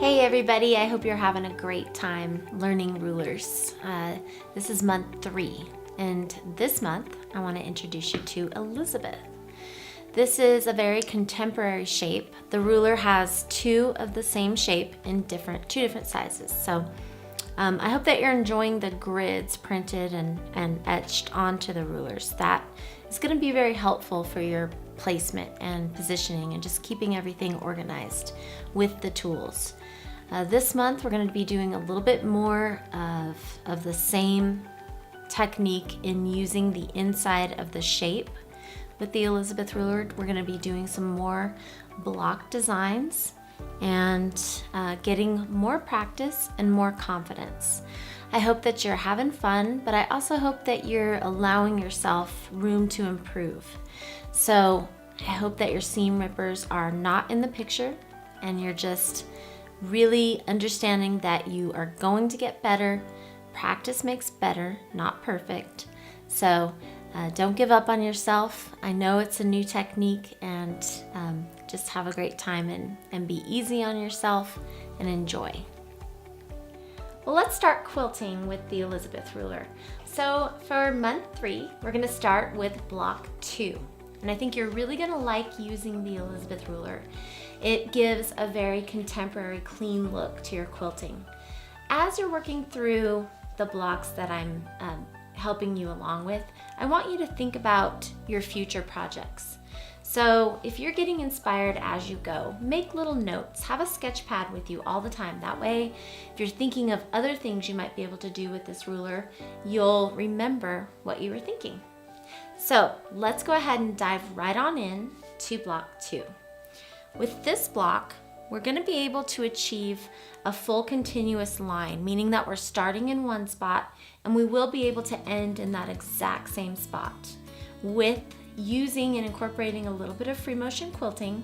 Hey everybody, I hope you're having a great time learning rulers. This is month 3, and this month I want to introduce you to Elizabeth. This is a very contemporary shape. The ruler has 2 of the same shape in two different sizes. So I hope that you're enjoying the grids printed and etched onto the rulers. That is going to be very helpful for your placement and positioning and just keeping everything organized with the tools. This month we're going to be doing a little bit more of the same technique in using the inside of the shape. With the Elizabeth ruler, we're going to be doing some more block designs and getting more practice and more confidence. I hope that you're having fun, but I also hope that you're allowing yourself room to improve. So I hope that your seam rippers are not in the picture and you're just really understanding that you are going to get better. Practice makes better, not perfect. So don't give up on yourself. I know it's a new technique, and just have a great time and be easy on yourself and enjoy. Well, let's start quilting with the Elizabeth ruler. So for month 3, we're going to start with block 2. And I think you're really going to like using the Elizabeth ruler. It gives a very contemporary, clean look to your quilting. As you're working through the blocks that I'm helping you along with, I want you to think about your future projects. So if you're getting inspired as you go, make little notes. Have a sketch pad with you all the time. That way, if you're thinking of other things you might be able to do with this ruler, you'll remember what you were thinking. So let's go ahead and dive right on in to block 2. With this block, we're going to be able to achieve a full continuous line, meaning that we're starting in one spot and we will be able to end in that exact same spot. With using and incorporating a little bit of free motion quilting,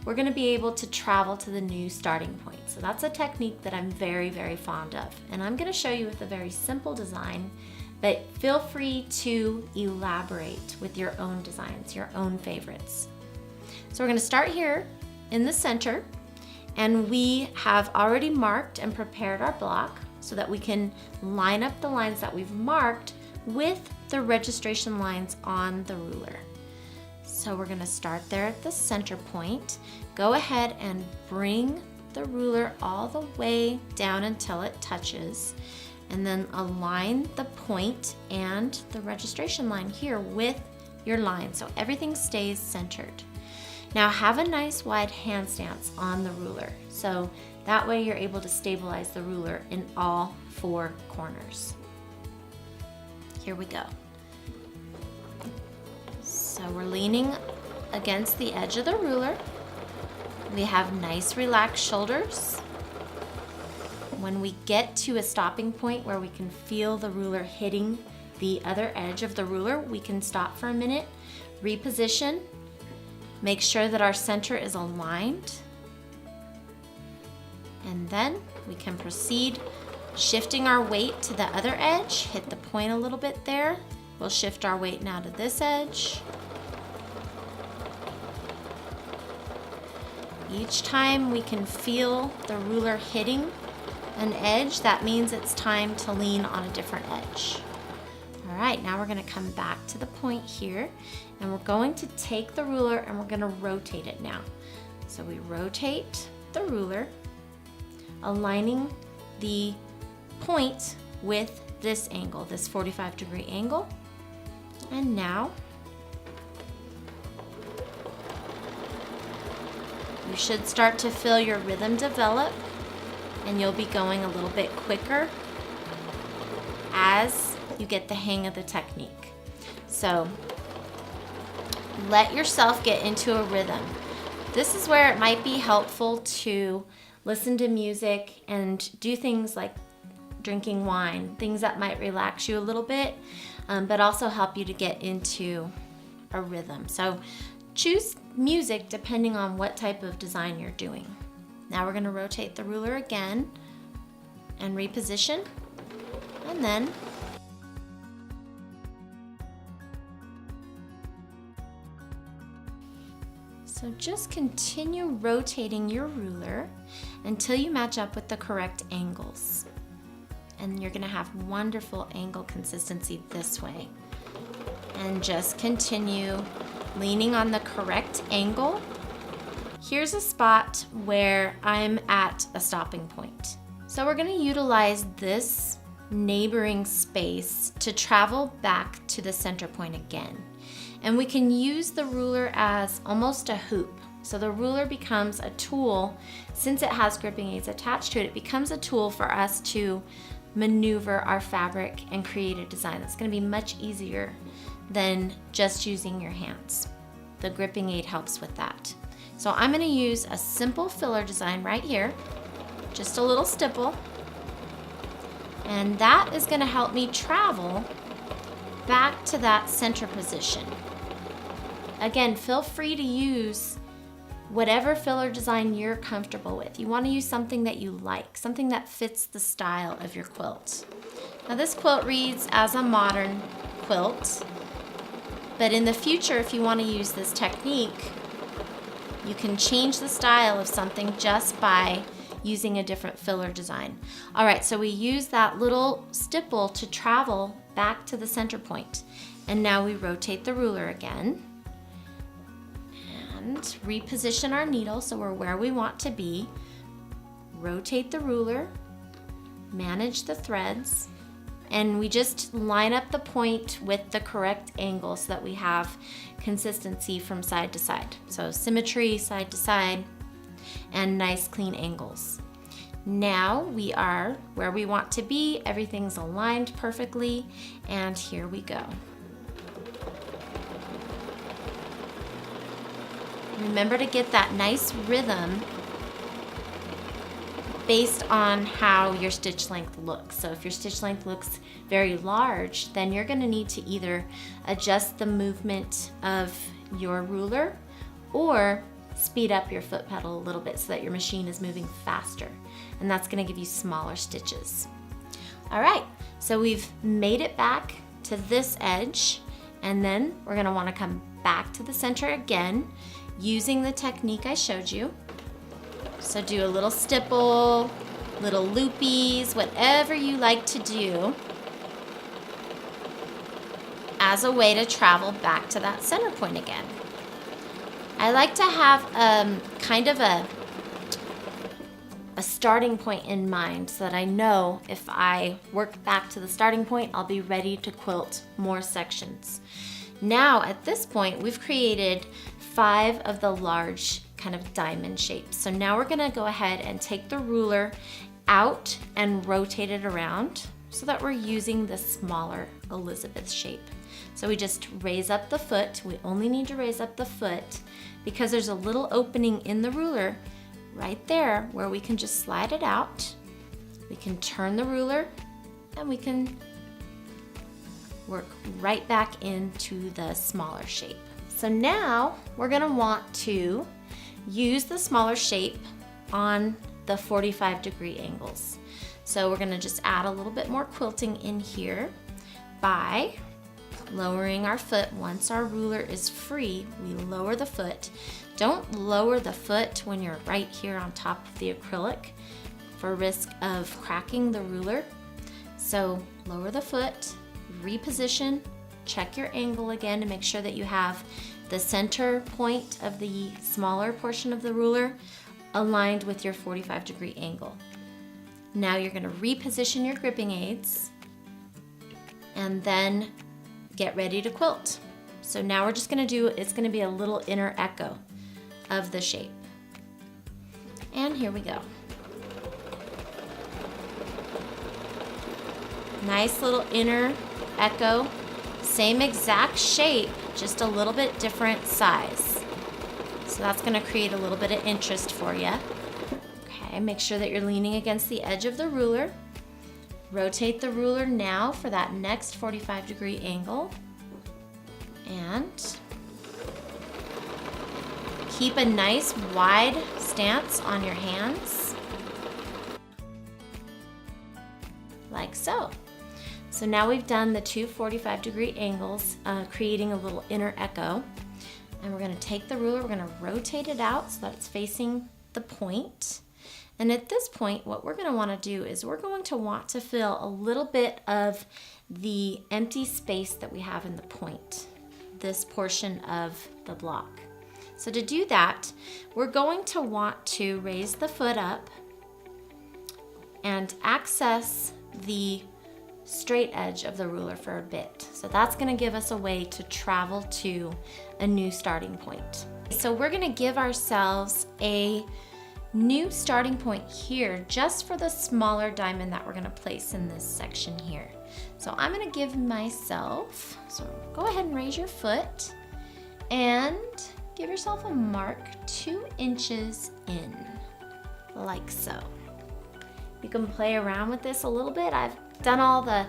we're going to be able to travel to the new starting point. So that's a technique that I'm very, very fond of. And I'm going to show you with a very simple design, but feel free to elaborate with your own designs, your own favorites. So we're going to start here in the center, and we have already marked and prepared our block so that we can line up the lines that we've marked with the registration lines on the ruler. So we're going to start there at the center point. Go ahead and bring the ruler all the way down until it touches, and then align the point and the registration line here with your line so everything stays centered. Now have a nice wide hand stance on the ruler, so that way you're able to stabilize the ruler in all 4 corners. Here we go. So we're leaning against the edge of the ruler. We have nice relaxed shoulders. When we get to a stopping point where we can feel the ruler hitting the other edge of the ruler, we can stop for a minute, reposition, make sure that our center is aligned, and then we can proceed shifting our weight to the other edge. Hit the point a little bit there. We'll shift our weight now to this edge. Each time we can feel the ruler hitting an edge, that means it's time to lean on a different edge. All right, now we're going to come back to the point here, and we're going to take the ruler and we're going to rotate it now. So we rotate the ruler, aligning the point with this angle, this 45-degree angle. And now you should start to feel your rhythm develop, and you'll be going a little bit quicker as you get the hang of the technique. So let yourself get into a rhythm. This is where it might be helpful to listen to music and do things like drinking wine, things that might relax you a little bit, but also help you to get into a rhythm. So choose music depending on what type of design you're doing. Now we're going to rotate the ruler again and reposition, and then So just continue rotating your ruler until you match up with the correct angles. And you're gonna have wonderful angle consistency this way. And just continue leaning on the correct angle. Here's a spot where I'm at a stopping point. So we're gonna utilize this neighboring space to travel back to the center point again. And we can use the ruler as almost a hoop. So the ruler becomes a tool, since it has gripping aids attached to it, it becomes a tool for us to maneuver our fabric and create a design that's gonna be much easier than just using your hands. The gripping aid helps with that. So I'm gonna use a simple filler design right here, just a little stipple, and that is gonna help me travel back to that center position. Again, feel free to use whatever filler design you're comfortable with. You wanna use something that you like, something that fits the style of your quilt. Now this quilt reads as a modern quilt, but in the future, if you wanna use this technique, you can change the style of something just by using a different filler design. All right, so we use that little stipple to travel back to the center point. And now we rotate the ruler again and reposition our needle so we're where we want to be. Rotate the ruler, manage the threads, and we just line up the point with the correct angle so that we have consistency from side to side. So symmetry side to side and nice clean angles. Now we are where we want to be, everything's aligned perfectly, and here we go. Remember to get that nice rhythm based on how your stitch length looks. So if your stitch length looks very large, then you're gonna need to either adjust the movement of your ruler or speed up your foot pedal a little bit so that your machine is moving faster. And that's gonna give you smaller stitches. All right, so we've made it back to this edge, and then we're gonna wanna come back to the center again using the technique I showed you. So do a little stipple, little loopies, whatever you like to do as a way to travel back to that center point again. I like to have kind of a starting point in mind so that I know if I work back to the starting point, I'll be ready to quilt more sections. Now at this point, we've created 5 of the large kind of diamond shapes. So now we're gonna go ahead and take the ruler out and rotate it around so that we're using the smaller Elizabeth shape. So we just raise up the foot. We only need to raise up the foot because there's a little opening in the ruler right there where we can just slide it out. We can turn the ruler and we can work right back into the smaller shape. So now we're gonna want to use the smaller shape on the 45-degree angles. So we're gonna just add a little bit more quilting in here by lowering our foot. Once our ruler is free, we lower the foot. Don't lower the foot when you're right here on top of the acrylic for risk of cracking the ruler. So lower the foot, reposition, check your angle again to make sure that you have the center point of the smaller portion of the ruler aligned with your 45-degree angle. Now you're going to reposition your gripping aids and then get ready to quilt. So now we're just going to do, it's going to be a little inner echo of the shape. And here we go. Nice little inner echo. Same exact shape, just a little bit different size. So that's gonna create a little bit of interest for you. Okay, make sure that you're leaning against the edge of the ruler. Rotate the ruler now for that next 45-degree angle. And keep a nice wide stance on your hands, like so. So now we've done the two 45-degree angles, creating a little inner echo. And we're gonna take the ruler, we're gonna rotate it out so that it's facing the point. And at this point, what we're gonna wanna do is we're going to want to fill a little bit of the empty space that we have in the point, this portion of the block. So to do that, we're going to want to raise the foot up and access the straight edge of the ruler for a bit. So that's gonna give us a way to travel to a new starting point. So we're gonna give ourselves a new starting point here just for the smaller diamond that we're gonna place in this section here. So I'm gonna give myself, so go ahead and raise your foot and give yourself a mark 2 inches in, like so. You can play around with this a little bit. I've done all the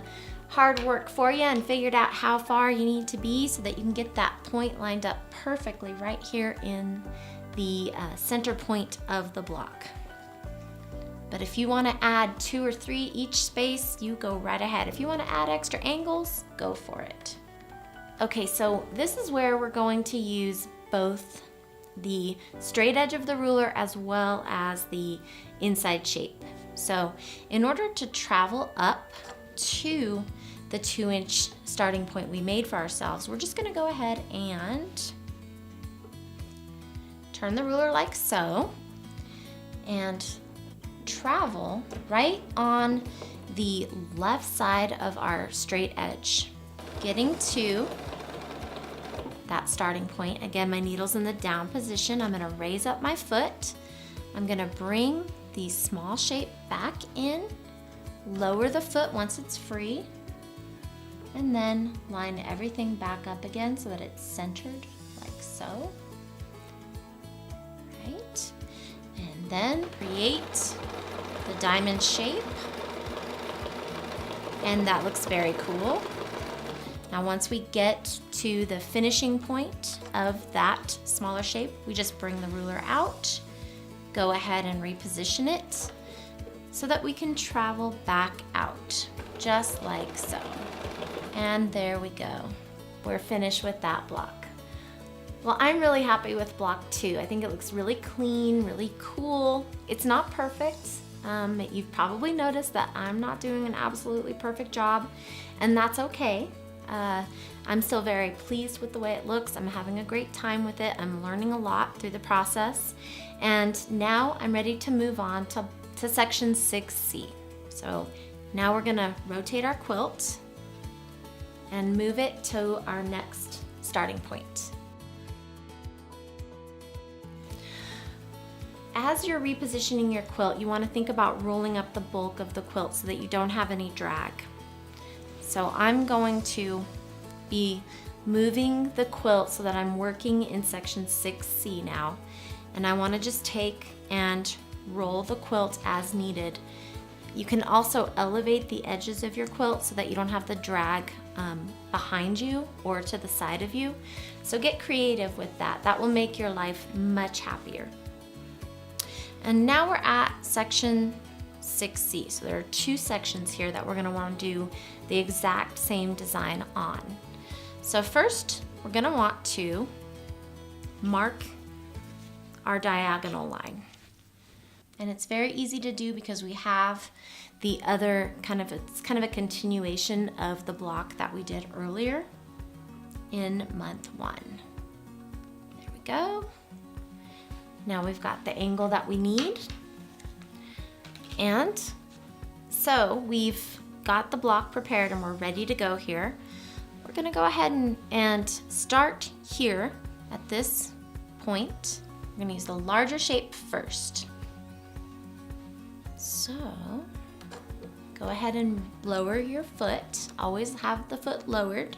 hard work for you and figured out how far you need to be so that you can get that point lined up perfectly right here in the center point of the block. But if you want to add 2 or 3 each space, you go right ahead. If you want to add extra angles, go for it. Okay, so this is where we're going to use both the straight edge of the ruler as well as the inside shape. So in order to travel up to the 2-inch starting point we made for ourselves, we're just gonna go ahead and turn the ruler like so and travel right on the left side of our straight edge, getting to that starting point. Again, my needle's in the down position. I'm gonna raise up my foot. I'm gonna bring the small shape back in, lower the foot once it's free, and then line everything back up again so that it's centered like so. Right, and then create the diamond shape, and that looks very cool. Now once we get to the finishing point of that smaller shape, we just bring the ruler out, go ahead and reposition it so that we can travel back out, just like so. And there we go. We're finished with that block. Well, I'm really happy with block 2. I think it looks really clean, really cool. It's not perfect. You've probably noticed that I'm not doing an absolutely perfect job, and that's okay. I'm still very pleased with the way it looks. I'm having a great time with it. I'm learning a lot through the process. And now I'm ready to move on to section 6C. So now we're gonna rotate our quilt and move it to our next starting point. As you're repositioning your quilt, you want to think about rolling up the bulk of the quilt so that you don't have any drag. So I'm going to be moving the quilt so that I'm working in section 6C now. And I want to just take and roll the quilt as needed. You can also elevate the edges of your quilt so that you don't have the drag behind you or to the side of you. So get creative with that. That will make your life much happier. And now we're at section 6C. So there are 2 sections here that we're gonna wanna do the exact same design on. So first, we're gonna want to mark our diagonal line. And it's very easy to do because we have the other it's kind of a continuation of the block that we did earlier in month 1. There we go. Now we've got the angle that we need. And so we've got the block prepared and we're ready to go here. We're gonna go ahead and start here at this point. We're gonna use the larger shape first. So go ahead and lower your foot. Always have the foot lowered.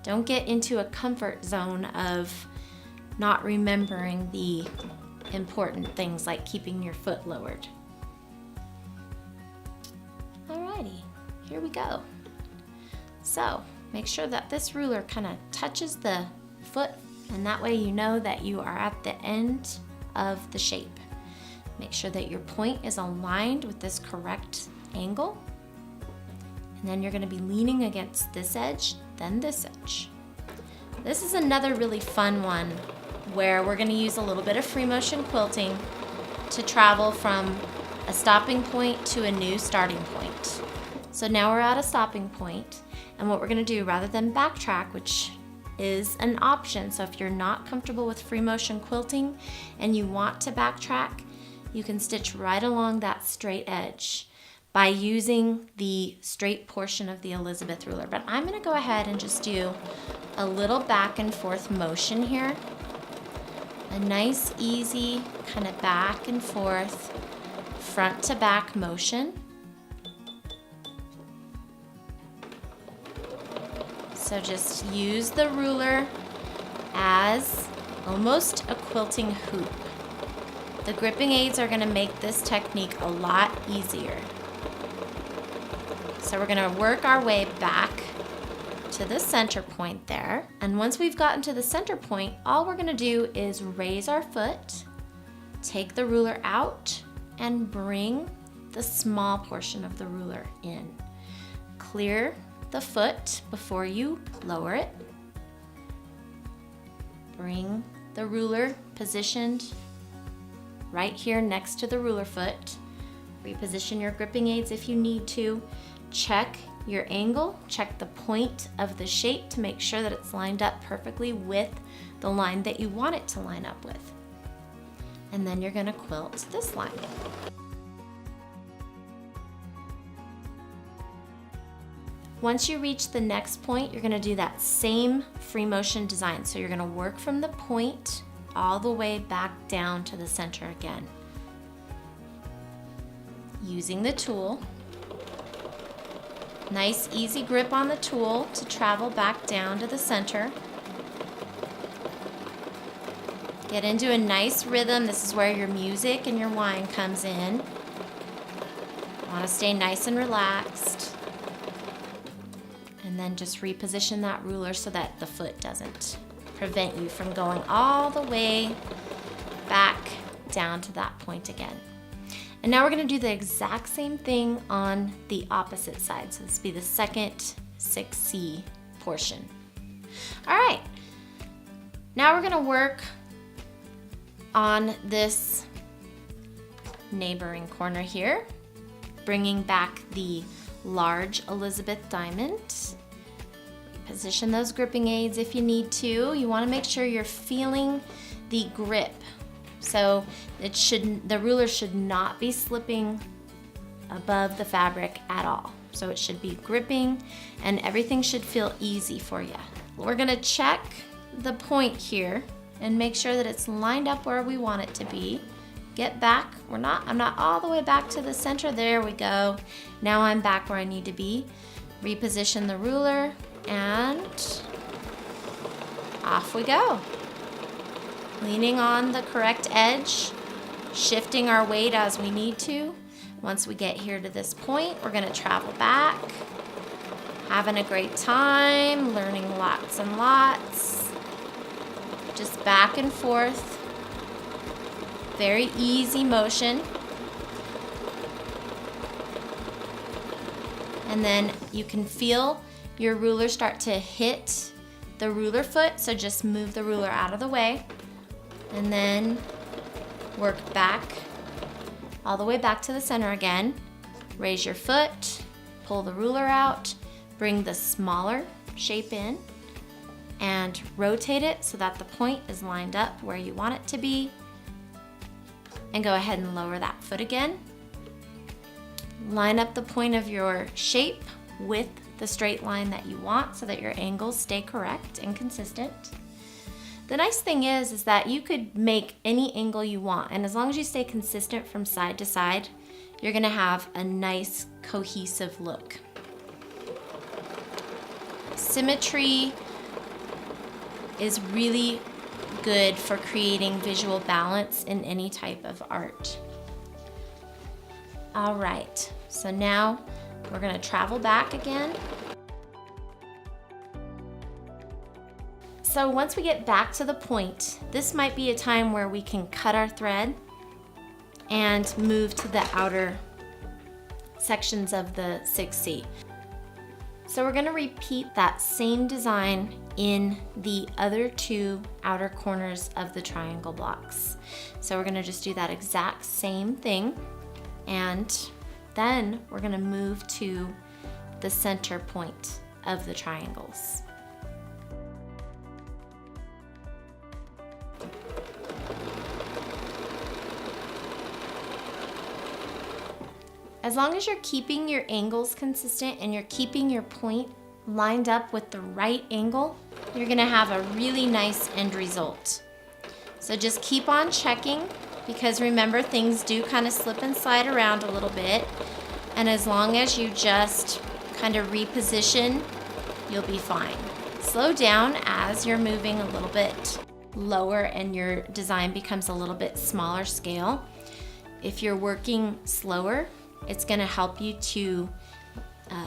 Don't get into a comfort zone of not remembering the important things like keeping your foot lowered. Alrighty, here we go. So make sure that this ruler kind of touches the foot, and that way you know that you are at the end of the shape. Make sure that your point is aligned with this correct angle. And then you're going to be leaning against this edge, then this edge. This is another really fun one where we're going to use a little bit of free motion quilting to travel from a stopping point to a new starting point. So now we're at a stopping point, and what we're going to do, rather than backtrack, which is an option, so if you're not comfortable with free motion quilting and you want to backtrack, you can stitch right along that straight edge by using the straight portion of the Elizabeth ruler. But I'm going to go ahead and just do a little back and forth motion here. A nice, easy kind of back and forth, front to back motion. So just use the ruler as almost a quilting hoop. The gripping aids are going to make this technique a lot easier. So we're going to work our way back to the center point there. And once we've gotten to the center point, all we're going to do is raise our foot, take the ruler out, and bring the small portion of the ruler in. Clear the foot before you lower it. Bring the ruler positioned right here next to the ruler foot. Reposition your gripping aids if you need to. Check your angle, check the point of the shape to make sure that it's lined up perfectly with the line that you want it to line up with. And then you're going to quilt this line. Once you reach the next point, you're going to do that same free motion design. So you're going to work from the point all the way back down to the center again. Using the tool. Nice easy grip on the tool to travel back down to the center. Get into a nice rhythm. This is where your music and your whine comes in. You want to stay nice and relaxed. And then just reposition that ruler so that the foot doesn't prevent you from going all the way back down to that point again. And now we're going to do the exact same thing on the opposite side. So this will be the second 6C portion. All right, now we're going to work on this neighboring corner here, bringing back the large Elizabeth diamond. Position those gripping aids if you need to. You want to make sure you're feeling the grip. So the ruler should not be slipping above the fabric at all. So it should be gripping and everything should feel easy for you. We're going to check the point here and make sure that it's lined up where we want it to be. Get back. I'm not all the way back to the center. There we go. Now I'm back where I need to be. Reposition the ruler and off we go. Leaning on the correct edge, shifting our weight as we need to. Once we get here to this point, we're going to travel back, having a great time, learning lots and lots. Just back and forth. Very easy motion. And then you can feel your ruler start to hit the ruler foot, so just move the ruler out of the way. And then work back, all the way back to the center again. Raise your foot, pull the ruler out, bring the smaller shape in, and rotate it so that the point is lined up where you want it to be. And go ahead and lower that foot again. Line up the point of your shape with the straight line that you want so that your angles stay correct and consistent. The nice thing is that you could make any angle you want, and as long as you stay consistent from side to side, you're gonna have a nice cohesive look. Symmetry is really good for creating visual balance in any type of art. All right, so now we're gonna travel back again. So once we get back to the point, this might be a time where we can cut our thread and move to the outer sections of the 6C. So we're gonna repeat that same design in the other two outer corners of the triangle blocks. So we're gonna just do that exact same thing, and then we're gonna move to the center point of the triangles. As long as you're keeping your angles consistent and you're keeping your point lined up with the right angle, you're gonna have a really nice end result. So just keep on checking, because remember, things do kind of slip and slide around a little bit. And as long as you just kind of reposition, you'll be fine. Slow down as you're moving a little bit lower and your design becomes a little bit smaller scale. If you're working slower, it's gonna help you to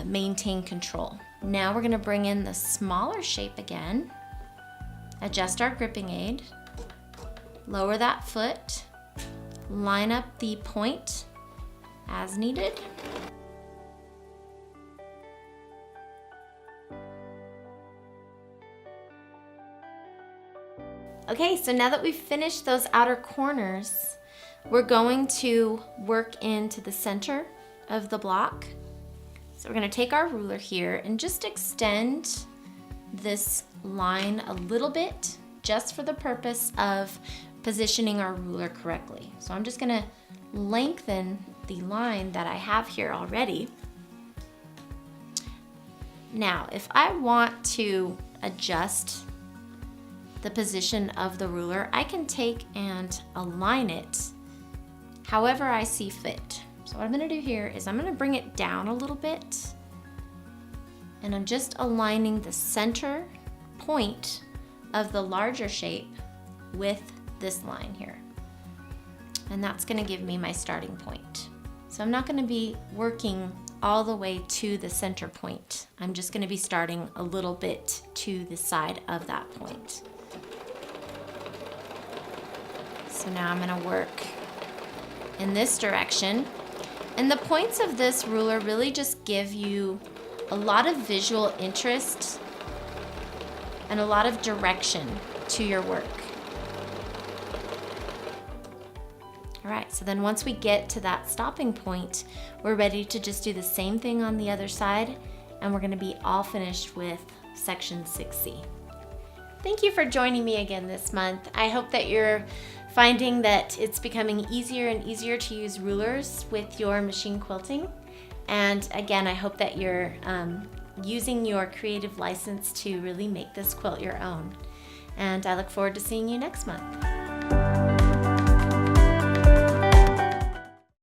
maintain control. Now we're gonna bring in the smaller shape again, adjust our gripping aid, lower that foot, line up the point as needed. Okay, so now that we've finished those outer corners, we're going to work into the center of the block. So we're gonna take our ruler here and just extend this line a little bit, just for the purpose of positioning our ruler correctly. So I'm just gonna lengthen the line that I have here already. Now, if I want to adjust the position of the ruler, I can take and align it however I see fit. So what I'm gonna do here is I'm gonna bring it down a little bit, and I'm just aligning the center point of the larger shape with this line here. And that's gonna give me my starting point. So I'm not gonna be working all the way to the center point. I'm just gonna be starting a little bit to the side of that point. So now I'm gonna work in this direction. And the points of this ruler really just give you a lot of visual interest and a lot of direction to your work. All right, so then once we get to that stopping point, we're ready to just do the same thing on the other side, and we're gonna be all finished with section 6C. Thank you for joining me again this month. I hope that you're finding that it's becoming easier and easier to use rulers with your machine quilting. And again, I hope that you're using your creative license to really make this quilt your own. And I look forward to seeing you next month.